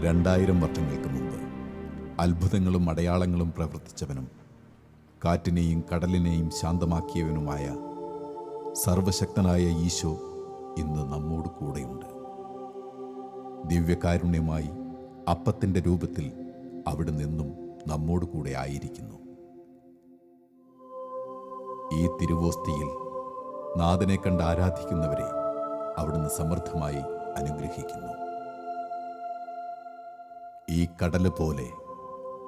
2000 വർഷങ്ങൾക്ക് മുമ്പ് അത്ഭുതങ്ങളും അടയാളങ്ങളും പ്രവർത്തിച്ചവനും കാറ്റിനെയും കടലിനെയും ശാന്തമാക്കിയവനുമായ സർവശക്തനായ ഈശോ ഇന്ന് നമ്മോട് കൂടെയുണ്ട്. ദിവ്യകാരുണ്യമായി അപ്പത്തിൻ്റെ രൂപത്തിൽ അവിടെ നിന്നും നമ്മോട് കൂടെ ആയിരിക്കുന്നു. ഈ തിരുവോസ്തിയിൽ നാഥനെ കണ്ട് ആരാധിക്കുന്നവരെ അവിടുന്ന് സമൃദ്ധമായി അനുഗ്രഹിക്കുന്നു. ഈ കടല് പോലെ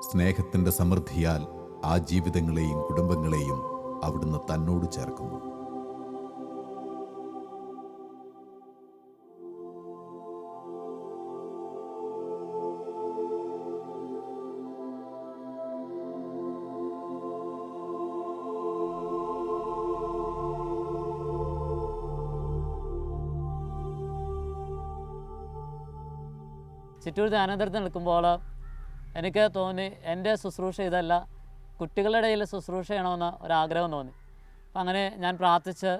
സ്നേഹത്തിൻ്റെ സമൃദ്ധിയാൽ ആ ജീവിതങ്ങളെയും കുടുംബങ്ങളെയും അവിടുന്ന് തന്നോട് ചേർക്കുന്നു. ചിറ്റൂർ ധ്യാനേന്ദ്രത്തിൽ നിൽക്കുമ്പോൾ എനിക്ക് തോന്നി എൻ്റെ ശുശ്രൂഷ ഇതല്ല, കുട്ടികളുടെ ഇടയിൽ ശുശ്രൂഷ ചെയ്യണമെന്ന് ഒരാഗ്രഹം തോന്നി. അപ്പം അങ്ങനെ ഞാൻ പ്രാർത്ഥിച്ച്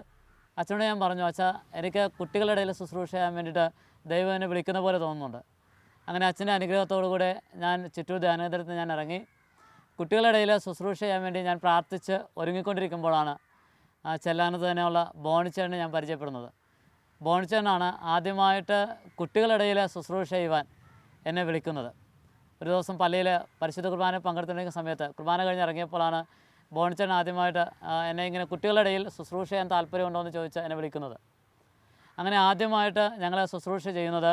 അച്ഛനോട് ഞാൻ പറഞ്ഞു, അച്ഛാ എനിക്ക് കുട്ടികളുടെ ഇടയിൽ ശുശ്രൂഷ ചെയ്യാൻ വേണ്ടിയിട്ട് ദൈവം എന്നെ വിളിക്കുന്ന പോലെ തോന്നുന്നുണ്ട്. അങ്ങനെ അച്ഛൻ്റെ അനുഗ്രഹത്തോടു കൂടെ ഞാൻ ചിറ്റൂർ ധ്യാനേന്ദ്രത്തിൽ ഞാൻ ഇറങ്ങി കുട്ടികളുടെ ഇടയിൽ ശുശ്രൂഷ ചെയ്യാൻ വേണ്ടി ഞാൻ പ്രാർത്ഥിച്ച് ഒരുങ്ങിക്കൊണ്ടിരിക്കുമ്പോഴാണ് ചെല്ലാനത്ത് തന്നെയുള്ള ബോണിച്ചേട്ടനെ ഞാൻ പരിചയപ്പെടുന്നത്. ബോണിച്ചേട്ടനാണ് ആദ്യമായിട്ട് കുട്ടികളുടെ ഇടയിൽ ശുശ്രൂഷ ചെയ്യുവാൻ എന്നെ വിളിക്കുന്നത്. ഒരു ദിവസം പള്ളിയിൽ പരിശുദ്ധ കുർബാന പങ്കെടുത്തിരിക്കുന്ന സമയത്ത് കുർബാന കഴിഞ്ഞ് ഇറങ്ങിയപ്പോഴാണ് ബോണിച്ചേട്ടൻ ആദ്യമായിട്ട് എന്നെ ഇങ്ങനെ കുട്ടികളുടെ ഇടയിൽ ശുശ്രൂഷ ചെയ്യാൻ താല്പര്യമുണ്ടോ എന്ന് ചോദിച്ച് എന്നെ വിളിക്കുന്നത്. അങ്ങനെ ആദ്യമായിട്ട് ഞങ്ങൾ ശുശ്രൂഷ ചെയ്യുന്നത്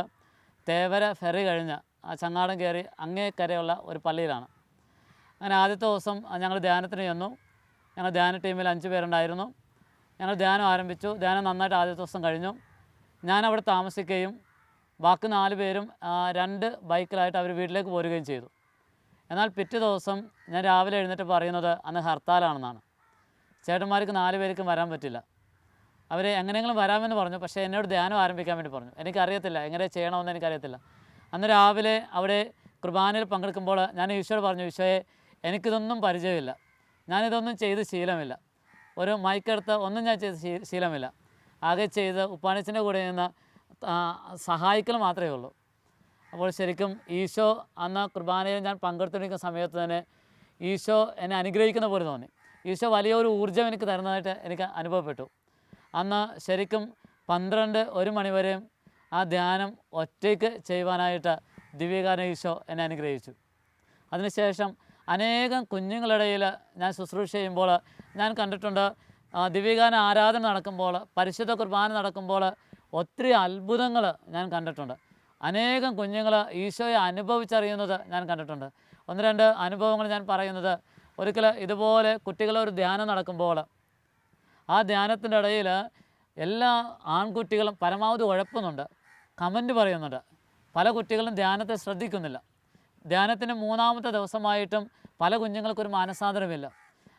തേവര ഫെറി കഴിഞ്ഞ് ചങ്ങാടം കയറി അങ്ങേക്കരയുള്ള ഒരു പള്ളിയിലാണ്. അങ്ങനെ ആദ്യത്തെ ദിവസം ഞങ്ങൾ ധ്യാനത്തിന് ചെന്നു. ഞങ്ങൾ ധ്യാന ടീമിൽ 5 പേരുണ്ടായിരുന്നു. ഞങ്ങൾ ധ്യാനം ആരംഭിച്ചു. ധ്യാനം നന്നായിട്ട് ആദ്യത്തെ ദിവസം കഴിഞ്ഞു. ഞാനവിടെ താമസിക്കുകയും ബാക്കി 4 പേരും 2 ബൈക്കിലായിട്ട് അവർ വീട്ടിലേക്ക് പോരുകയും ചെയ്തു. എന്നാൽ പിറ്റേ ദിവസം ഞാൻ രാവിലെ എഴുന്നേറ്റ് പറയുന്നത് അന്ന് ഹർത്താലാണെന്നാണ്. ചേട്ടന്മാർക്ക് 4 പേർക്കും വരാൻ പറ്റില്ല. അവർ എങ്ങനെയെങ്കിലും വരാമെന്ന് പറഞ്ഞു. പക്ഷേ എന്നോട് ധ്യാനം ആരംഭിക്കാൻ വേണ്ടി പറഞ്ഞു. എനിക്കറിയത്തില്ല എങ്ങനെ ചെയ്യണമെന്ന് എനിക്കറിയത്തില്ല. അന്ന് രാവിലെ അവിടെ കുർബാനയിൽ പങ്കെടുക്കുമ്പോൾ ഞാൻ ഈശോയോട് പറഞ്ഞു, ഈശോയെ എനിക്കിതൊന്നും പരിചയമില്ല, ഞാനിതൊന്നും ചെയ്ത് ശീലമില്ല, ഒരു മൈക്കെടുത്ത് ഒന്നും ഞാൻ ചെയ്ത് ശീലമില്ല, ആകെ ചെയ്ത് ഉപ്പാനച്ചൻ്റെ കൂടെ നിന്ന് സഹായിക്കൽ മാത്രമേ ഉള്ളൂ. അപ്പോൾ ശരിക്കും ഈശോ അന്ന് കുർബാനയിൽ ഞാൻ പങ്കെടുത്തിരിക്കുന്ന സമയത്ത് തന്നെ ഈശോ എന്നെ അനുഗ്രഹിക്കുന്ന പോലെ തോന്നി. ഈശോ വലിയൊരു ഊർജ്ജം എനിക്ക് തരുന്നതായിട്ട് എനിക്ക് അനുഭവപ്പെട്ടു. അന്ന് ശരിക്കും 12-1 മണിവരെയും ആ ധ്യാനം ഒറ്റയ്ക്ക് ചെയ്യുവാനായിട്ട് ദിവ്യകാരുണ്യ ഈശോ എന്നെ അനുഗ്രഹിച്ചു. അതിനുശേഷം അനേകം കുഞ്ഞുങ്ങളിടയിൽ ഞാൻ ശുശ്രൂഷ ചെയ്യുമ്പോൾ ഞാൻ കണ്ടിട്ടുണ്ട്, ദിവ്യകാരുണ്യ ആരാധന നടക്കുമ്പോൾ, പരിശുദ്ധ കുർബാന നടക്കുമ്പോൾ ഒത്തിരി അത്ഭുതങ്ങൾ ഞാൻ കണ്ടിട്ടുണ്ട്. അനേകം കുഞ്ഞുങ്ങൾ ഈശോയെ അനുഭവിച്ചറിയുന്നത് ഞാൻ കണ്ടിട്ടുണ്ട്. 1-2 അനുഭവങ്ങൾ ഞാൻ പറയുന്നത്, ഒരിക്കൽ ഇതുപോലെ കുട്ടികളൊരു ധ്യാനം നടക്കുമ്പോൾ ആ ധ്യാനത്തിൻ്റെ ഇടയിൽ എല്ലാ ആൺകുട്ടികളും പരമാവധി ഉഴപ്പുന്നുണ്ട്, കമൻറ്റ് പറയുന്നുണ്ട്. പല കുട്ടികളും ധ്യാനത്തെ ശ്രദ്ധിക്കുന്നില്ല. ധ്യാനത്തിൻ്റെ 3-ാമത്തെ ദിവസമായിട്ടും പല കുഞ്ഞുങ്ങൾക്കൊരു മാനസാന്തരമില്ല.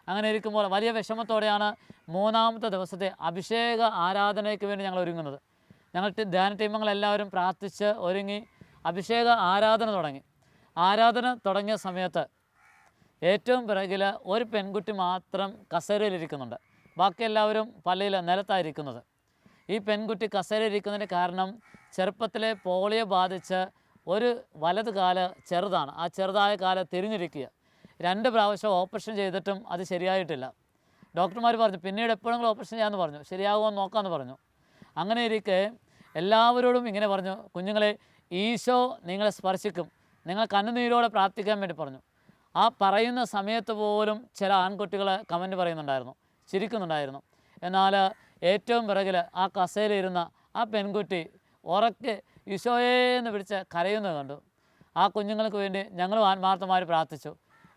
അങ്ങനെ ഇരിക്കുമ്പോൾ വലിയ വിഷമത്തോടെയാണ് 3-ാമത്തെ ദിവസത്തെ അഭിഷേക ആരാധനയ്ക്ക് വേണ്ടി ഞങ്ങൾ ഒരുങ്ങുന്നത്. ഞങ്ങൾ ധ്യാന ടീമുകളെല്ലാവരും പ്രാർത്ഥിച്ച് ഒരുങ്ങി അഭിഷേക ആരാധന തുടങ്ങി. ആരാധന തുടങ്ങിയ സമയത്ത് ഏറ്റവും പിറകിൽ ഒരു പെൺകുട്ടി മാത്രം കസേരയിലിരിക്കുന്നുണ്ട്. ബാക്കി എല്ലാവരും പള്ളിയിൽ നിലത്തായിരിക്കുന്നത്. ഈ പെൺകുട്ടി കസേരയിലിരിക്കുന്നതിൻ്റെ കാരണം ചെറുപ്പത്തിലെ പോളിയോ ബാധിച്ച് ഒരു വലത് കാല് ചെറുതാണ്, ആ ചെറുതായ കാല് തിരിഞ്ഞിരിക്കുക. 2 പ്രാവശ്യം ഓപ്പറേഷൻ ചെയ്തിട്ടും അത് ശരിയായിട്ടില്ല. ഡോക്ടർമാർ പറഞ്ഞു പിന്നീട് എപ്പോഴെങ്കിലും ഓപ്പറേഷൻ ചെയ്യാമെന്ന് പറഞ്ഞു, ശരിയാകുമോ നോക്കാമെന്ന് പറഞ്ഞു. അങ്ങനെ ഇരിക്കെ എല്ലാവരോടും ഇങ്ങനെ പറഞ്ഞു, കുഞ്ഞുങ്ങളെ ഈശോ നിങ്ങളെ സ്പർശിക്കും, നിങ്ങൾ കണ്ണുനീരോടെ പ്രാർത്ഥിക്കാൻ വേണ്ടി പറഞ്ഞു. ആ പറയുന്ന സമയത്ത് പോലും ചില ആൺകുട്ടികൾ കമൻറ്റ് പറയുന്നുണ്ടായിരുന്നു, ചിരിക്കുന്നുണ്ടായിരുന്നു. എന്നാൽ ഏറ്റവും പിറകിൽ ആ കസേരയിരുന്ന ആ പെൺകുട്ടി ഉറക്കെ ഈശോയെ എന്ന് വിളിച്ച് കരയുന്നത് കണ്ടു. ആ കുഞ്ഞുങ്ങൾക്ക് വേണ്ടി ഞങ്ങളും ആത്മാർത്ഥമായി പ്രാർത്ഥിച്ചു.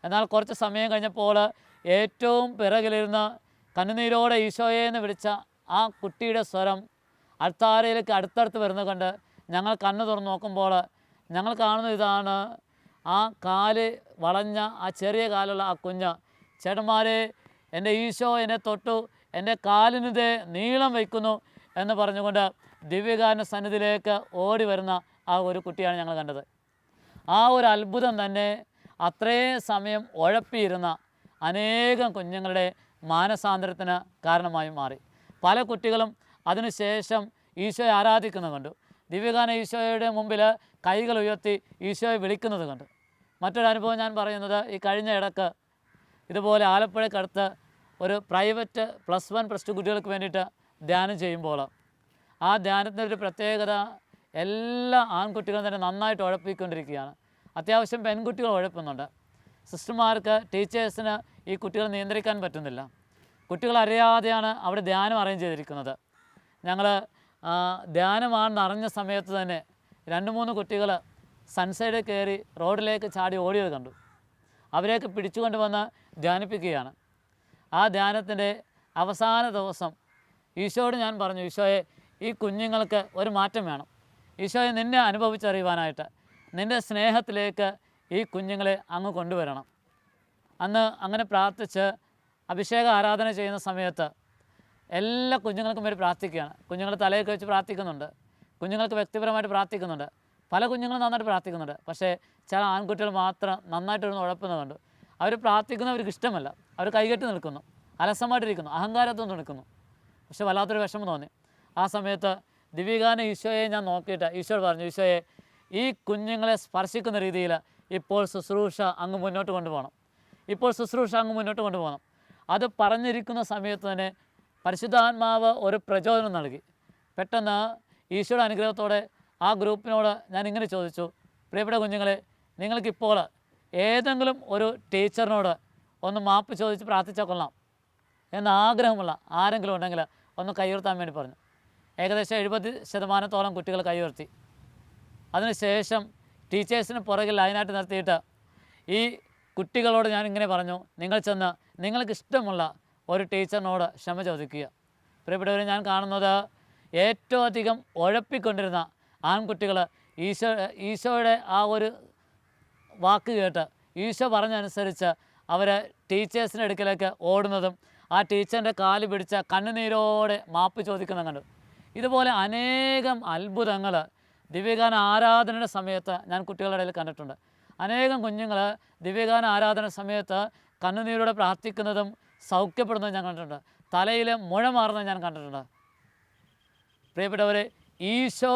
എന്നാൽ കുറച്ച് സമയം കഴിഞ്ഞപ്പോൾ ഏറ്റവും പിറകിലിരുന്ന് കണ്ണുനീരോടെ ഈശോയെ എന്ന് വിളിച്ച ആ കുട്ടിയുടെ സ്വരം അൾത്താരയിലേക്ക് അടുത്തടുത്ത് വരുന്നത് കണ്ട് ഞങ്ങൾ കണ്ണ് തുറന്ന് നോക്കുമ്പോൾ ഞങ്ങൾ കാണുന്നത് ഇതാണ്, ആ കാല് വളഞ്ഞ ആ ചെറിയ കാലുള്ള ആ കുഞ്ഞ്, ചേട്ടന്മാരെ എൻ്റെ ഈശോ എന്നെ തൊട്ടു, എൻ്റെ കാലിനിതേ നീളം വയ്ക്കുന്നു എന്ന് പറഞ്ഞുകൊണ്ട് ദിവ്യകാരുണ്യ സന്നിധിയിലേക്ക് ഓടി വരുന്ന ആ ഒരു കുട്ടിയാണ് ഞങ്ങൾ കണ്ടത്. ആ ഒരു അത്ഭുതം തന്നെ അത്രയും സമയം ഉഴപ്പിയിരുന്ന അനേകം കുഞ്ഞുങ്ങളുടെ മാനസാന്തരത്തിന് കാരണമായി മാറി. പല കുട്ടികളും അതിനുശേഷം ഈശോയെ ആരാധിക്കുന്നത് കണ്ടു. ദിവ്യഗാന ഈശോയുടെ മുമ്പിൽ കൈകൾ ഉയർത്തി ഈശോയെ വിളിക്കുന്നത് കണ്ടു. മറ്റൊരു അനുഭവം ഞാൻ പറയുന്നത്, ഈ കഴിഞ്ഞ ഇടക്ക് ഇതുപോലെ ആലപ്പുഴക്കടുത്ത് ഒരു പ്രൈവറ്റ് +1 +2 കുട്ടികൾക്ക് വേണ്ടിയിട്ട് ധ്യാനം ചെയ്യുമ്പോൾ ആ ധ്യാനത്തിൻ്റെ ഒരു പ്രത്യേകത, എല്ലാ ആൺകുട്ടികളും തന്നെ നന്നായിട്ട് ഉഴപ്പിക്കൊണ്ടിരിക്കുകയാണ്. അത്യാവശ്യം പെൺകുട്ടികൾ ഉഴപ്പുന്നുണ്ട്. സിസ്റ്റർമാർക്ക്, ടീച്ചേഴ്സിന് ഈ കുട്ടികളെ നിയന്ത്രിക്കാൻ പറ്റുന്നില്ല. കുട്ടികൾ അറിയാതെയാണ് അവിടെ ധ്യാനം അറേഞ്ച് ചെയ്തിരിക്കുന്നത്. ഞങ്ങൾ ധ്യാനമാണെന്ന് അറിഞ്ഞ സമയത്ത് തന്നെ 2-3 കുട്ടികൾ സൺസൈഡിൽ കയറി റോഡിലേക്ക് ചാടി ഓടിയത് കണ്ടു. അവരെയൊക്കെ പിടിച്ചുകൊണ്ട് വന്ന് ധ്യാനിപ്പിക്കുകയാണ്. ആ ധ്യാനത്തിൻ്റെ അവസാന ദിവസം ഈശോയോട് ഞാൻ പറഞ്ഞു, ഈശോയെ, ഈ കുഞ്ഞുങ്ങൾക്ക് ഒരു മാറ്റം വേണം. ഈശോയെ, നിന്നെ അനുഭവിച്ചറിയുവാനായിട്ട്, നിൻ്റെ സ്നേഹത്തിലേക്ക് ഈ കുഞ്ഞുങ്ങളെ അങ്ങ് കൊണ്ടുവരണം. അന്ന് അങ്ങനെ പ്രാർത്ഥിച്ച് അഭിഷേക ആരാധന ചെയ്യുന്ന സമയത്ത് എല്ലാ കുഞ്ഞുങ്ങൾക്കും വേണ്ടി പ്രാർത്ഥിക്കുകയാണ്. കുഞ്ഞുങ്ങൾ തലയൊക്കെ വെച്ച് പ്രാർത്ഥിക്കുന്നുണ്ട്, കുഞ്ഞുങ്ങൾക്ക് വ്യക്തിപരമായിട്ട് പ്രാർത്ഥിക്കുന്നുണ്ട്, പല കുഞ്ഞുങ്ങളും നന്നായിട്ട് പ്രാർത്ഥിക്കുന്നുണ്ട്. പക്ഷേ ചില ആൺകുട്ടികൾ മാത്രം നന്നായിട്ടൊന്ന് ഉഴപ്പുന്നതുണ്ട്. അവർ പ്രാർത്ഥിക്കുന്നവർക്ക് ഇഷ്ടമല്ല, അവർ കൈകെട്ടി നിൽക്കുന്നു, അലസമായിട്ടിരിക്കുന്നു, അഹങ്കാരത്തൊന്നും നിൽക്കുന്നു. പക്ഷെ വല്ലാത്തൊരു വിഷമം തോന്നി. ആ സമയത്ത് ദിവ്യഗാന ഈശോയെ ഞാൻ നോക്കിയിട്ട് ഈശോയോട് പറഞ്ഞു, ഈശോയെ, ഈ കുഞ്ഞുങ്ങളെ സ്പർശിക്കുന്ന രീതിയിൽ ഇപ്പോൾ ശുശ്രൂഷ അങ്ങ് മുന്നോട്ട് കൊണ്ടുപോകണം, ഇപ്പോൾ ശുശ്രൂഷ അങ്ങ് മുന്നോട്ട് കൊണ്ടുപോകണം. അത് പറഞ്ഞിരിക്കുന്ന സമയത്ത് തന്നെ പരിശുദ്ധാത്മാവ് ഒരു പ്രചോദനം നൽകി. പെട്ടെന്ന് ഈശോയുടെ അനുഗ്രഹത്തോടെ ആ ഗ്രൂപ്പിനോട് ഞാൻ ഇങ്ങനെ ചോദിച്ചു, പ്രിയപ്പെട്ട കുഞ്ഞുങ്ങളെ, നിങ്ങൾക്കിപ്പോൾ ഏതെങ്കിലും ഒരു ടീച്ചറിനോട് ഒന്ന് മാപ്പ് ചോദിച്ച് പ്രാർത്ഥിച്ചാൽ കൊള്ളാം എന്ന ആഗ്രഹമുള്ള ആരെങ്കിലും ഉണ്ടെങ്കിൽ ഒന്ന് കൈയുയർത്താൻ വേണ്ടി പറഞ്ഞു. ഏകദേശം 70% കുട്ടികൾ കൈയുയർത്തി. അതിനുശേഷം ടീച്ചേഴ്സിന് പുറകിൽ ലൈനായിട്ട് നിർത്തിയിട്ട് ഈ കുട്ടികളോട് ഞാൻ ഇങ്ങനെ പറഞ്ഞു, നിങ്ങൾ ചെന്ന് നിങ്ങൾക്കിഷ്ടമുള്ള ഒരു ടീച്ചറിനോട് ക്ഷമ ചോദിക്കുക. പ്രിയപ്പെട്ടവരെ, ഞാൻ കാണുന്നത് ഏറ്റവും അധികം ഉഴപ്പിക്കൊണ്ടിരുന്ന ആൺകുട്ടികൾ ഈശോയുടെ ആ ഒരു വാക്ക് കേട്ട് ഈശോ പറഞ്ഞനുസരിച്ച് അവർ ടീച്ചേഴ്സിൻ്റെ അടുക്കലേക്ക് ഓടുന്നതും ആ ടീച്ചറിൻ്റെ കാല് പിടിച്ച കണ്ണുനീരോടെ മാപ്പ് ചോദിക്കുന്നതും കണ്ടു. ഇതുപോലെ അനേകം അത്ഭുതങ്ങൾ ദിവ്യഗാന ആരാധനയുടെ സമയത്ത് ഞാൻ കുട്ടികളുടെ ഇടയിൽ കണ്ടിട്ടുണ്ട്. അനേകം കുഞ്ഞുങ്ങൾ ദിവ്യഗാന ആരാധന സമയത്ത് കണ്ണുനീരോടെ പ്രാർത്ഥിക്കുന്നതും സൗഖ്യപ്പെടുന്നതും ഞാൻ കണ്ടിട്ടുണ്ട്. തലയിൽ മുഴ മാറുന്നതും ഞാൻ കണ്ടിട്ടുണ്ട്. പ്രിയപ്പെട്ടവരെ, ഈശോ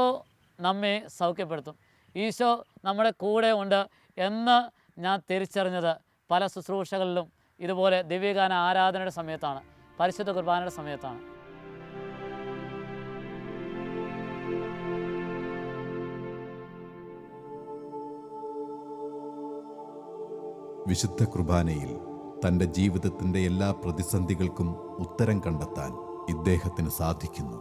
നമ്മെ സൗഖ്യപ്പെടുത്തും, ഈശോ നമ്മുടെ കൂടെ ഉണ്ട് എന്ന് ഞാൻ തിരിച്ചറിഞ്ഞത് പല ശുശ്രൂഷകളിലും ഇതുപോലെ ദിവ്യഗാന ആരാധനയുടെ സമയത്താണ്, പരിശുദ്ധ കുർബാനയുടെ സമയത്താണ്. വിശുദ്ധ കുർബാനയിൽ തൻ്റെ ജീവിതത്തിൻ്റെ എല്ലാ പ്രതിസന്ധികൾക്കും ഉത്തരം കണ്ടെത്താൻ ഇദ്ദേഹത്തിന് സാധിക്കുന്നു.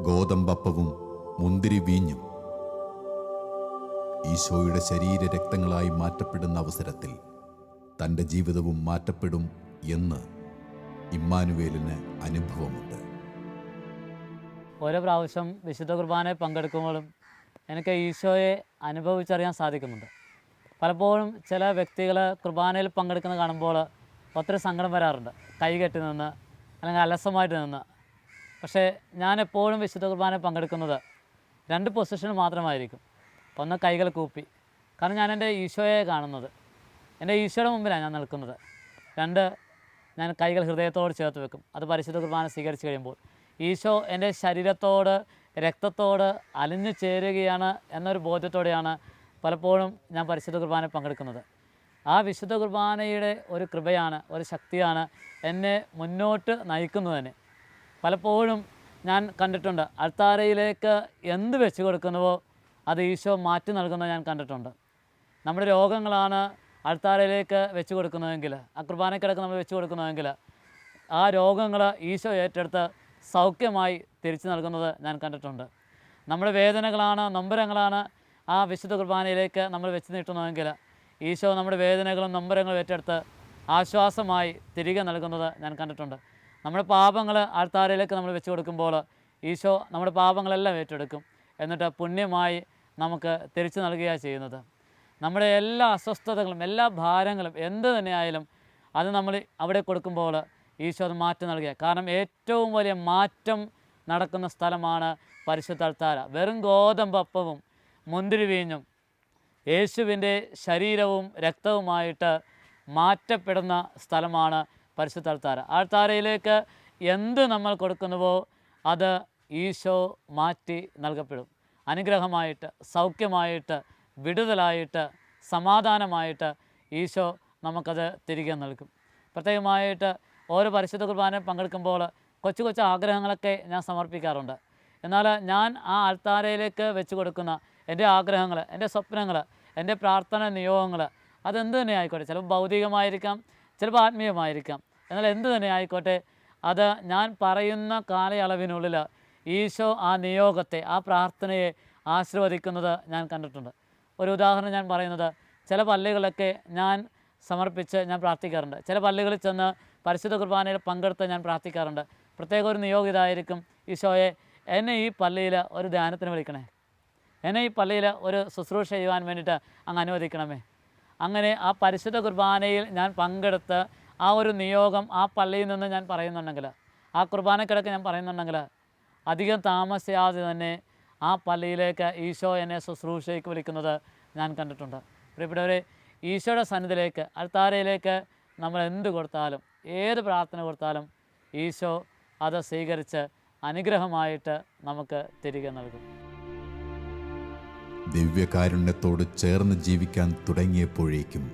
ഗോതമ്പപ്പവും മുന്തിരി വീഞ്ഞും ഈശോയുടെ ശരീരരക്തങ്ങളായി മാറ്റപ്പെടുന്ന അവസരത്തിൽ തൻ്റെ ജീവിതവും മാറ്റപ്പെടും എന്ന് ഇമ്മാനുവേലിന് അനുഭവമുണ്ട്. ഓരോ പ്രാവശ്യം വിശുദ്ധ കുർബാനയിൽ പങ്കെടുക്കുമ്പോഴും എനിക്ക് ഈശോയെ അനുഭവിച്ചറിയാൻ സാധിക്കുന്നുണ്ട്. പലപ്പോഴും ചില വ്യക്തികൾ കുർബാനയിൽ പങ്കെടുക്കുന്നത് കാണുമ്പോൾ ഒത്തിരി സങ്കടം വരാറുണ്ട്, കൈകെട്ടി നിന്ന് അല്ലെങ്കിൽ അലസമായിട്ട് നിന്ന്. പക്ഷേ ഞാനെപ്പോഴും വിശുദ്ധ കുർബാനയിൽ പങ്കെടുക്കുന്നത് 2 പൊസിഷൻ മാത്രമായിരിക്കും. ഒന്ന്, കൈകൾ കൂപ്പി, കാരണം ഞാൻ എൻ്റെ ഈശോയെ കാണുന്നത്, എൻ്റെ ഈശോയുടെ മുമ്പിലാണ് ഞാൻ നിൽക്കുന്നത്. 2, ഞാൻ കൈകൾ ഹൃദയത്തോട് ചേർത്ത് വെക്കും. അത് പരിശുദ്ധ കുർബാന സ്വീകരിച്ച് കഴിയുമ്പോൾ ഈശോ എൻ്റെ ശരീരത്തോട് രക്തത്തോട് അലിഞ്ഞു ചേരുകയാണ് എന്നൊരു ബോധ്യത്തോടെയാണ് പലപ്പോഴും ഞാൻ പരിശുദ്ധ കുർബാനയിൽ പങ്കെടുക്കുന്നത്. ആ വിശുദ്ധ കുർബാനയുടെ ഒരു കൃപയാണ്, ഒരു ശക്തിയാണ് എന്നെ മുന്നോട്ട് നയിക്കുന്നത് തന്നെ. പലപ്പോഴും ഞാൻ കണ്ടിട്ടുണ്ട്, അൾത്താരയിലേക്ക് എന്ത് വെച്ച് കൊടുക്കുന്നുവോ അത് ഈശോ മാറ്റി നൽകുന്നത് ഞാൻ കണ്ടിട്ടുണ്ട്. നമ്മുടെ രോഗങ്ങളാണ് അൾത്താരയിലേക്ക് വെച്ച് കൊടുക്കുന്നതെങ്കിൽ, ആ കുർബാനക്കിടക്ക് നമ്മൾ വെച്ച് കൊടുക്കുന്നതെങ്കിൽ ആ രോഗങ്ങൾ ഈശോ ഏറ്റെടുത്ത് സൗഖ്യമായി തിരിച്ചു നൽകുന്നത് ഞാൻ കണ്ടിട്ടുണ്ട്. നമ്മുടെ വേദനകളാണ്, നൊമ്പരങ്ങളാണ് ആ വിശുദ്ധ കുർബാനയിലേക്ക് നമ്മൾ വെച്ച് നീട്ടുന്നതെങ്കിൽ ഈശോ നമ്മുടെ വേദനകളും നൊമ്പരങ്ങളും ഏറ്റെടുത്ത് ആശ്വാസമായി തിരികെ നൽകുന്നത് ഞാൻ കണ്ടിട്ടുണ്ട്. നമ്മുടെ പാപങ്ങൾ ആൾത്താരയിലേക്ക് നമ്മൾ വെച്ച് കൊടുക്കുമ്പോൾ ഈശോ നമ്മുടെ പാപങ്ങളെല്ലാം ഏറ്റെടുക്കും, എന്നിട്ട് പുണ്യമായി നമുക്ക് തിരിച്ചു നൽകുകയാണ് ചെയ്യുന്നത്. നമ്മുടെ എല്ലാ അസ്വസ്ഥതകളും എല്ലാ ഭാരങ്ങളും എന്ത് തന്നെയായാലും അത് നമ്മൾ അവിടെ കൊടുക്കുമ്പോൾ ഈശോ അത് മാറ്റി നൽകുക. കാരണം ഏറ്റവും വലിയ മാറ്റം നടക്കുന്ന സ്ഥലമാണ് പരിശുദ്ധ അൾത്താര. വെറും ഗോതമ്പപ്പവും മുന്തിരി വീഞ്ഞും യേശുവിൻ്റെ ശരീരവും രക്തവുമായിട്ട് മാറ്റപ്പെടുന്ന സ്ഥലമാണ് പരിശുദ്ധ അൾത്താര. അൾത്താരയിലേക്ക് എന്ത് നമ്മൾ കൊടുക്കുന്നുവോ അത് ഈശോ മാറ്റി നൽകപ്പെടും. അനുഗ്രഹമായിട്ട്, സൗഖ്യമായിട്ട്, വിടുതലായിട്ട്, സമാധാനമായിട്ട് ഈശോ നമുക്കത് തിരികെ നൽകും. പ്രത്യേകമായിട്ട് ഓരോ പരിശുദ്ധ കുർബാനയിൽ പങ്കെടുക്കുമ്പോൾ കൊച്ചു കൊച്ചു ആഗ്രഹങ്ങളൊക്കെ ഞാൻ സമർപ്പിക്കാറുണ്ട്. എന്നാൽ ഞാൻ ആ അൾത്താരയിലേക്ക് വെച്ച് കൊടുക്കുന്ന എൻ്റെ ആഗ്രഹങ്ങൾ, എൻ്റെ സ്വപ്നങ്ങൾ, എൻ്റെ പ്രാർത്ഥന നിയോഗങ്ങൾ അതെന്ത് തന്നെ ആയിക്കോട്ടെ, ചിലപ്പോൾ ഭൗതികമായിരിക്കാം, ചിലപ്പോൾ ആത്മീയമായിരിക്കാം, എന്നാൽ എന്ത് തന്നെ ആയിക്കോട്ടെ, അത് ഞാൻ പറയുന്ന കാലയളവിനുള്ളിൽ ഈശോ ആ നിയോഗത്തെ, ആ പ്രാർത്ഥനയെ ആശീർവദിക്കുന്നത് ഞാൻ കണ്ടിട്ടുണ്ട്. ഒരു ഉദാഹരണം ഞാൻ പറയുന്നത്, ചില പള്ളികളൊക്കെ ഞാൻ സമർപ്പിച്ച് ഞാൻ പ്രാർത്ഥിക്കാറുണ്ട്. ചില പള്ളികളിൽ ചെന്ന് പരിശുദ്ധ കുർബാനയിൽ പങ്കെടുത്ത് ഞാൻ പ്രാർത്ഥിക്കാറുണ്ട്. പ്രത്യേക ഒരു നിയോഗം ഇതായിരിക്കും: ഈശോയെ, എന്നെ ഈ പള്ളിയിൽ ഒരു ധ്യാനത്തിന് വിളിക്കണേ, എന്നെ ഈ പള്ളിയിൽ ഒരു ശുശ്രൂഷ ചെയ്യുവാൻ വേണ്ടിയിട്ട് അങ്ങ് അനുവദിക്കണമേ. അങ്ങനെ ആ പരിശുദ്ധ കുർബാനയിൽ ഞാൻ പങ്കെടുത്ത് ആ ഒരു നിയോഗം ആ പള്ളിയിൽ നിന്ന് ഞാൻ പറയുന്നുണ്ടെങ്കിൽ, ആ കുർബാനക്കിടക്ക് ഞാൻ പറയുന്നുണ്ടെങ്കിൽ, അധികം താമസിയാതെ തന്നെ ആ പള്ളിയിലേക്ക് ഈശോ എന്നെ ശുശ്രൂഷയ്ക്ക് വിളിക്കുന്നത് ഞാൻ കണ്ടിട്ടുണ്ട്. പ്രിയപ്പെട്ടവരെ, ഈശോയുടെ സന്നിധിയിലേക്ക്, അൾത്താരയിലേക്ക് നമ്മൾ എന്ത് കൊടുത്താലും, ഏത് പ്രാർത്ഥന കൊടുത്താലും ഈശോ അത് സ്വീകരിച്ച് അനുഗ്രഹമായിട്ട് നമുക്ക് തിരികെ നൽകും. ദിവ്യകാരുണ്യത്തോട് ചേർന്ന് ജീവിക്കാൻ തുടങ്ങിയപ്പോഴേക്കും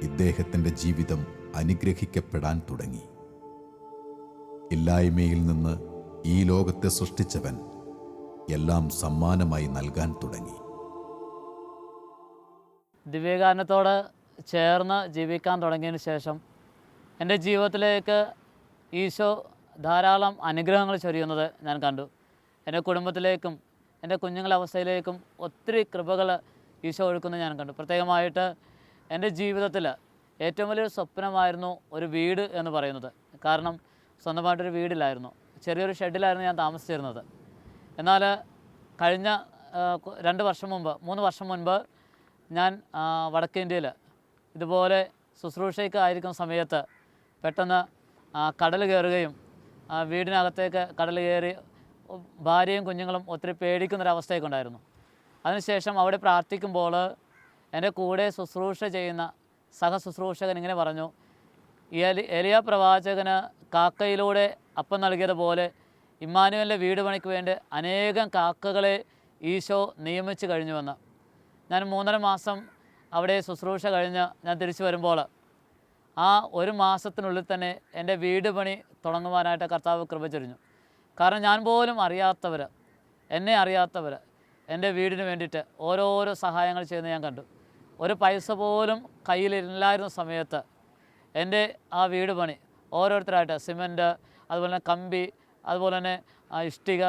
ഇദ്ദേഹത്തിൻ്റെ ജീവിതം അനുഗ്രഹിക്കപ്പെടാൻ തുടങ്ങി. ഇല്ലായ്മയിൽ നിന്ന് ഈ ലോകത്തെ സൃഷ്ടിച്ചവൻ എല്ലാം സമ്മാനമായി നൽകാൻ തുടങ്ങി. ദിവ്യകാരുണ്യത്തോട് ചേർന്ന് ജീവിക്കാൻ തുടങ്ങിയതിന് ശേഷം എൻ്റെ ജീവിതത്തിലേക്ക് ഈശോ ധാരാളം അനുഗ്രഹങ്ങൾ ചൊരിയുന്നത് ഞാൻ കണ്ടു. എൻ്റെ കുടുംബത്തിലേക്കും എൻ്റെ കുഞ്ഞുങ്ങളുടെ അവസ്ഥയിലേക്കും ഒത്തിരി കൃപകൾ ഈശോ ഒഴുക്കുന്നത് ഞാൻ കണ്ടു. പ്രത്യേകമായിട്ട് എൻ്റെ ജീവിതത്തിൽ ഏറ്റവും വലിയൊരു സ്വപ്നമായിരുന്നു ഒരു വീട് എന്ന് പറയുന്നത്. കാരണം സ്വന്തമായിട്ടൊരു വീടില്ലായിരുന്നു, ചെറിയൊരു ഷെഡിലായിരുന്നു ഞാൻ താമസിച്ചിരുന്നത്. എന്നാൽ കഴിഞ്ഞ 3 വർഷം മുൻപ് ഞാൻ വടക്കേ ഇന്ത്യയിൽ ഇതുപോലെ ശുശ്രൂഷയ്ക്ക് ആയിരിക്കുന്ന സമയത്ത് പെട്ടെന്ന് കടൽ കയറുകയും വീടിനകത്തേക്ക് കടൽ കയറി ഭാര്യയും കുഞ്ഞുങ്ങളും ഒത്തിരി പേടിക്കുന്നൊരവസ്ഥയൊക്കെ ഉണ്ടായിരുന്നു. അതിനുശേഷം അവിടെ പ്രാർത്ഥിക്കുമ്പോൾ എൻ്റെ കൂടെ ശുശ്രൂഷ ചെയ്യുന്ന സഹശുശ്രൂഷകൻ ഇങ്ങനെ പറഞ്ഞു: എലിയ പ്രവാചകന് കാക്കയിലൂടെ അപ്പം നൽകിയതുപോലെ ഇമ്മാനുവേലിൻ്റെ വീട് പണിക്ക് വേണ്ടി അനേകം കാക്കകളെ ഈശോ നിയമിച്ച് കഴിഞ്ഞുവെന്ന്. ഞാൻ 3.5 മാസം അവിടെ ശുശ്രൂഷ കഴിഞ്ഞ് ഞാൻ തിരിച്ചു വരുമ്പോൾ ആ 1 മാസത്തിനുള്ളിൽ തന്നെ എൻ്റെ വീട് പണി തുടങ്ങുവാനായിട്ട് കർത്താവ് കൃപ ചൊരിഞ്ഞു. കാരണം ഞാൻ പോലും അറിയാത്തവർ, എന്നെ അറിയാത്തവർ എൻ്റെ വീടിന് വേണ്ടിയിട്ട് ഓരോരോ സഹായങ്ങൾ ചെയ്യുന്നത് ഞാൻ കണ്ടു. ഒരു പൈസ പോലും കയ്യിലില്ലായിരുന്ന സമയത്ത് എൻ്റെ ആ വീട് പണി ഓരോരുത്തരായിട്ട് സിമൻറ്റ്, അതുപോലെ തന്നെ കമ്പി, അതുപോലെ തന്നെ ഇഷ്ടിക,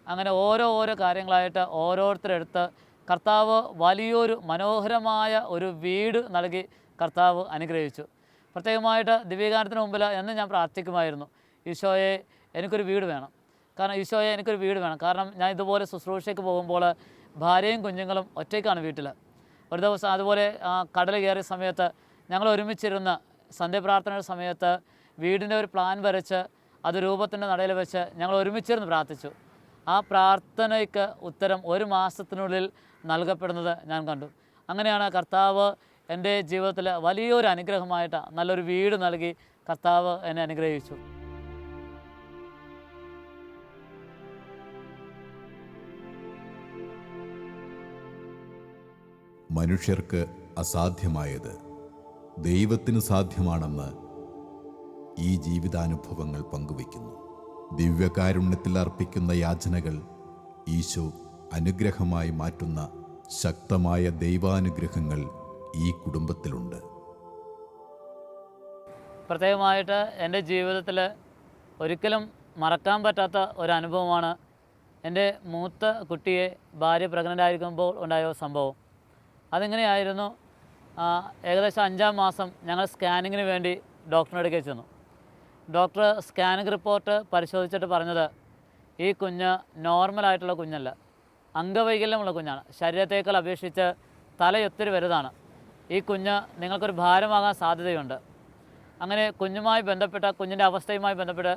അങ്ങനെ ഓരോ കാര്യങ്ങളായിട്ട് ഓരോരുത്തരെടുത്ത് കർത്താവ് വലിയൊരു മനോഹരമായ ഒരു വീട് നൽകി കർത്താവ് അനുഗ്രഹിച്ചു. പ്രത്യേകമായിട്ട് ദിവ്യകാരുണ്യത്തിന് മുമ്പിൽ എന്ന് ഞാൻ പ്രാർത്ഥിക്കുമായിരുന്നു: ഈശോയെ, എനിക്കൊരു വീട് വേണം. കാരണം ഈശോയെ, എനിക്കൊരു വീട് വേണം. കാരണം ഞാൻ ഇതുപോലെ ശുശ്രൂഷയ്ക്ക് പോകുമ്പോൾ ഭാര്യയും കുഞ്ഞുങ്ങളും ഒറ്റയ്ക്കാണ് വീട്ടിൽ. ഒരു ദിവസം അതുപോലെ കടൽ കയറിയ സമയത്ത് ഞങ്ങൾ ഒരുമിച്ചിരുന്ന് സന്ധ്യപ്രാർത്ഥനയുടെ സമയത്ത് വീടിൻ്റെ ഒരു പ്ലാൻ വരച്ച് അത് രൂപത്തിൻ്റെ നടയിൽ വെച്ച് ഞങ്ങൾ ഒരുമിച്ചിരുന്ന് പ്രാർത്ഥിച്ചു. ആ പ്രാർത്ഥനയ്ക്ക് ഉത്തരം 1 മാസത്തിനുള്ളിൽ നൽകപ്പെടുന്നത് ഞാൻ കണ്ടു. അങ്ങനെയാണ് കർത്താവ് എൻ്റെ ജീവിതത്തിൽ വലിയൊരു അനുഗ്രഹമായിട്ട് നല്ലൊരു വീട് നൽകി കർത്താവ് എന്നെ അനുഗ്രഹിച്ചു. മനുഷ്യർക്ക് അസാധ്യമായത് ദൈവത്തിന് സാധ്യമാണെന്ന് ഈ ജീവിതാനുഭവങ്ങൾ പങ്കുവയ്ക്കുന്നു. ദിവ്യകാരുണ്യത്തിൽ അർപ്പിക്കുന്ന യാചനകൾ ഈശോ അനുഗ്രഹമായി മാറ്റുന്ന ശക്തമായ ദൈവാനുഗ്രഹങ്ങൾ ഈ കുടുംബത്തിലുണ്ട്. പ്രത്യേകമായിട്ട് എൻ്റെ ജീവിതത്തിൽ ഒരിക്കലും മറക്കാൻ പറ്റാത്ത ഒരു അനുഭവമാണ് എൻ്റെ മൂത്ത കുട്ടിയെ ഭാര്യ പ്രഗ്നൻ്റ് ആയിരിക്കുമ്പോൾ ഉണ്ടായ സംഭവം. അതിങ്ങനെയായിരുന്നു: ഏകദേശം 5-ാം മാസം ഞങ്ങൾ സ്കാനിങ്ങിന് വേണ്ടി ഡോക്ടറിൻ്റെ അടുക്കൽ ചെന്നു. ഡോക്ടർ സ്കാനിങ് റിപ്പോർട്ട് പരിശോധിച്ചിട്ട് പറഞ്ഞത്, ഈ കുഞ്ഞ് നോർമലായിട്ടുള്ള കുഞ്ഞല്ല, അംഗവൈകല്യമുള്ള കുഞ്ഞാണ്. ശരീരത്തേക്കാൾ അപേക്ഷിച്ച് തലയൊത്തിരി വലുതാണ്. ഈ കുഞ്ഞ് നിങ്ങൾക്കൊരു ഭാരമാകാൻ സാധ്യതയുണ്ട്. അങ്ങനെ കുഞ്ഞുമായി ബന്ധപ്പെട്ട, കുഞ്ഞിൻ്റെ അവസ്ഥയുമായി ബന്ധപ്പെട്ട്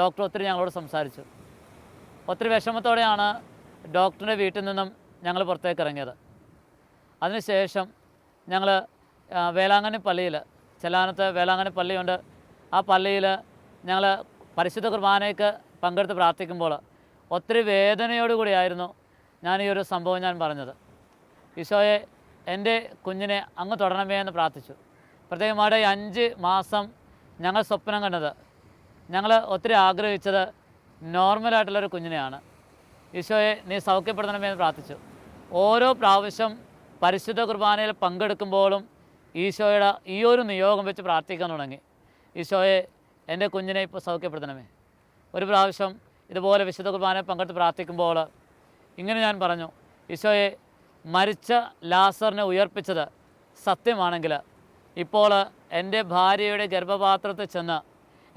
ഡോക്ടർ ഒത്തിരി ഞങ്ങളോട് സംസാരിച്ചു. ഒത്തിരി വിഷമത്തോടെയാണ് ഡോക്ടറിൻ്റെ വീട്ടിൽ നിന്നും ഞങ്ങൾ പുറത്തേക്ക് ഇറങ്ങിയത്. അതിനുശേഷം ഞങ്ങൾ വേളാങ്കണ്ണി പള്ളിയിൽ, ചെല്ലാനത്ത് വേളാങ്കണ്ണി പള്ളിയുണ്ട്, ആ പള്ളിയിൽ ഞങ്ങൾ പരിശുദ്ധ കുർബാനയ്ക്ക് പങ്കെടുത്ത് പ്രാർത്ഥിക്കുമ്പോൾ ഒത്തിരി വേദനയോടുകൂടിയായിരുന്നു ഞാൻ ഈ ഒരു സംഭവം ഞാൻ പറഞ്ഞത്. ഈശോയെ, എൻ്റെ കുഞ്ഞിനെ അങ്ങ് തൊടണമേ എന്ന് പ്രാർത്ഥിച്ചു. പ്രത്യേകമായിട്ട് 5 മാസം ഞങ്ങൾ സ്വപ്നം കണ്ടത്, ഞങ്ങൾ ഒത്തിരി ആഗ്രഹിച്ചത് നോർമലായിട്ടുള്ളൊരു കുഞ്ഞിനെയാണ്. ഈശോയെ, നീ സൗഖ്യപ്പെടുത്തണമേ എന്ന് പ്രാർത്ഥിച്ചു. ഓരോ പ്രാവശ്യം പരിശുദ്ധ കുർബാനയിൽ പങ്കെടുക്കുമ്പോഴും ഈശോയുടെ ഈ ഒരു നിയോഗം വെച്ച് പ്രാർത്ഥിക്കാൻ തുടങ്ങി. ഈശോയെ, എൻ്റെ കുഞ്ഞിനെ ഇപ്പോൾ സൗഖ്യപ്പെടുത്തണമേ. ഒരു പ്രാവശ്യം ഇതുപോലെ വിശുദ്ധ കുർബാനയിൽ പങ്കെടുത്ത് പ്രാർത്ഥിക്കുമ്പോൾ ഇങ്ങനെ ഞാൻ പറഞ്ഞു, ഈശോയെ, മരിച്ച ലാസറിനെ ഉയർപ്പിച്ചത് സത്യമാണെങ്കിൽ ഇപ്പോൾ എൻ്റെ ഭാര്യയുടെ ഗർഭപാത്രത്തിൽ ചെന്ന്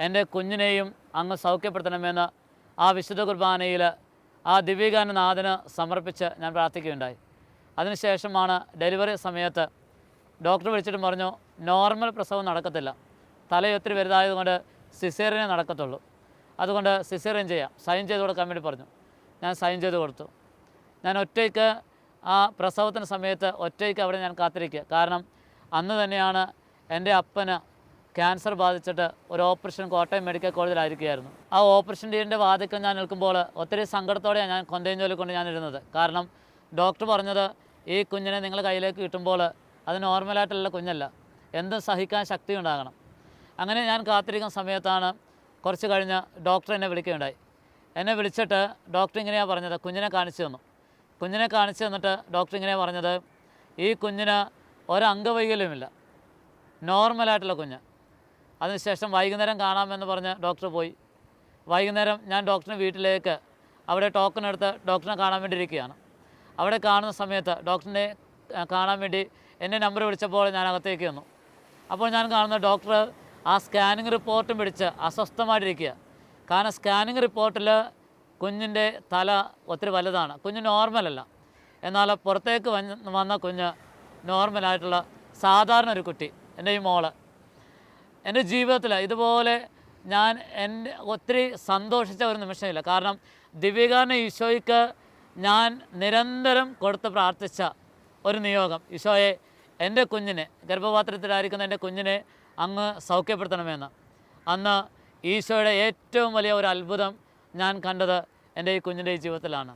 എൻ്റെ കുഞ്ഞിനെയും അങ്ങ് സൗഖ്യപ്പെടുത്തണമെന്ന് ആ വിശുദ്ധ കുർബാനയിൽ ആ ദിവ്യഗാനനാഥന് സമർപ്പിച്ച് ഞാൻ പ്രാർത്ഥിക്കുകയുണ്ടായി. അതിനുശേഷമാണ് ഡെലിവറി സമയത്ത് ഡോക്ടർ വിളിച്ചിട്ട് പറഞ്ഞു, നോർമൽ പ്രസവം നടക്കത്തില്ല, തലയൊത്തിരി വലുതായതുകൊണ്ട് സിസേറിയനെ നടക്കത്തുള്ളൂ, അതുകൊണ്ട് സിസേറിയൻ ചെയ്യാം, സൈൻ ചെയ്ത് കൊടുക്കാൻ വേണ്ടി പറഞ്ഞു. ഞാൻ സൈൻ ചെയ്ത് കൊടുത്തു. ഞാൻ ഒറ്റയ്ക്ക് ആ പ്രസവത്തിന് സമയത്ത് ഒറ്റയ്ക്ക് അവിടെ ഞാൻ കാത്തിരിക്കുക. കാരണം അന്ന് തന്നെയാണ് എൻ്റെ അപ്പന് ക്യാൻസർ ബാധിച്ചിട്ട് ഒരു ഓപ്പറേഷൻ കോട്ടയം മെഡിക്കൽ കോളേജിലായിരിക്കുകയായിരുന്നു. ആ ഓപ്പറേഷൻ തിയേറ്ററിൻ്റെ വാതിക്കൽ ഞാൻ നിൽക്കുമ്പോൾ ഒത്തിരി സങ്കടത്തോടെയാണ് ഞാൻ കൊന്തയും കൊണ്ട് ഞാൻ ഇരുന്നത്. കാരണം ഡോക്ടർ പറഞ്ഞത്, ഈ കുഞ്ഞിനെ നിങ്ങൾ കയ്യിലേക്ക് കിട്ടുമ്പോൾ അത് നോർമലായിട്ടുള്ള കുഞ്ഞല്ല, എന്തും സഹിക്കാൻ ശക്തി ഉണ്ടാകണം. അങ്ങനെ ഞാൻ കാത്തിരിക്കുന്ന സമയത്താണ് കുറച്ച് കഴിഞ്ഞ് ഡോക്ടർ എന്നെ വിളിക്കുകയുണ്ടായി. എന്നെ വിളിച്ചിട്ട് ഡോക്ടർ ഇങ്ങനെയാണ് പറഞ്ഞത്, കുഞ്ഞിനെ കാണിച്ചു തന്നു. കുഞ്ഞിനെ കാണിച്ചു തന്നിട്ട് ഡോക്ടർ ഇങ്ങനെയാണ് പറഞ്ഞത്, ഈ കുഞ്ഞിന് ഒരംഗവൈകല്യമില്ല, നോർമലായിട്ടുള്ള കുഞ്ഞ്. അതിനുശേഷം വൈകുന്നേരം കാണാമെന്ന് പറഞ്ഞ് ഡോക്ടർ പോയി. വൈകുന്നേരം ഞാൻ ഡോക്ടറിൻ്റെ വീട്ടിലേക്ക് അവിടെ ടോക്കൺ എടുത്ത് ഡോക്ടറിനെ കാണാൻ വേണ്ടി ഇരിക്കുകയാണ്. അവിടെ കാണുന്ന സമയത്ത് ഡോക്ടറിനെ കാണാൻ വേണ്ടി എൻ്റെ നമ്പർ വിളിച്ചപ്പോൾ ഞാൻ അകത്തേക്ക് വന്നു. അപ്പോൾ ഞാൻ കാണുന്ന ഡോക്ടർ ആ സ്കാനിങ് റിപ്പോർട്ടും പിടിച്ച് അസ്വസ്ഥമായിട്ടിരിക്കുക. കാരണം സ്കാനിങ് റിപ്പോർട്ടിൽ കുഞ്ഞിൻ്റെ തല ഒത്തിരി വലുതാണ്, കുഞ്ഞ് നോർമലല്ല. എന്നാൽ പുറത്തേക്ക് വന്ന കുഞ്ഞ് നോർമലായിട്ടുള്ള സാധാരണ ഒരു കുട്ടി, എൻ്റെ ഈ മോള്. എൻ്റെ ജീവിതത്തിൽ ഇതുപോലെ ഞാൻ ഒത്തിരി സന്തോഷിച്ച ഒരു നിമിഷമില്ല. കാരണം ദിവ്യകാരുണ്യ ഈശോയ്ക്ക് ഞാൻ നിരന്തരം കൊടുത്ത് പ്രാർത്ഥിച്ച ഒരു നിയോഗം, ഈശോയെ, എൻ്റെ കുഞ്ഞിനെ, ഗർഭപാത്രത്തിലായിരിക്കുന്ന എൻ്റെ കുഞ്ഞിനെ അങ്ങ് സൗഖ്യപ്പെടുത്തണമെന്ന്. അന്ന് ഈശോയുടെ ഏറ്റവും വലിയ ഒരു അത്ഭുതം ഞാൻ കണ്ടത് എൻ്റെ ഈ കുഞ്ഞിൻ്റെ ജീവിതത്തിലാണ്.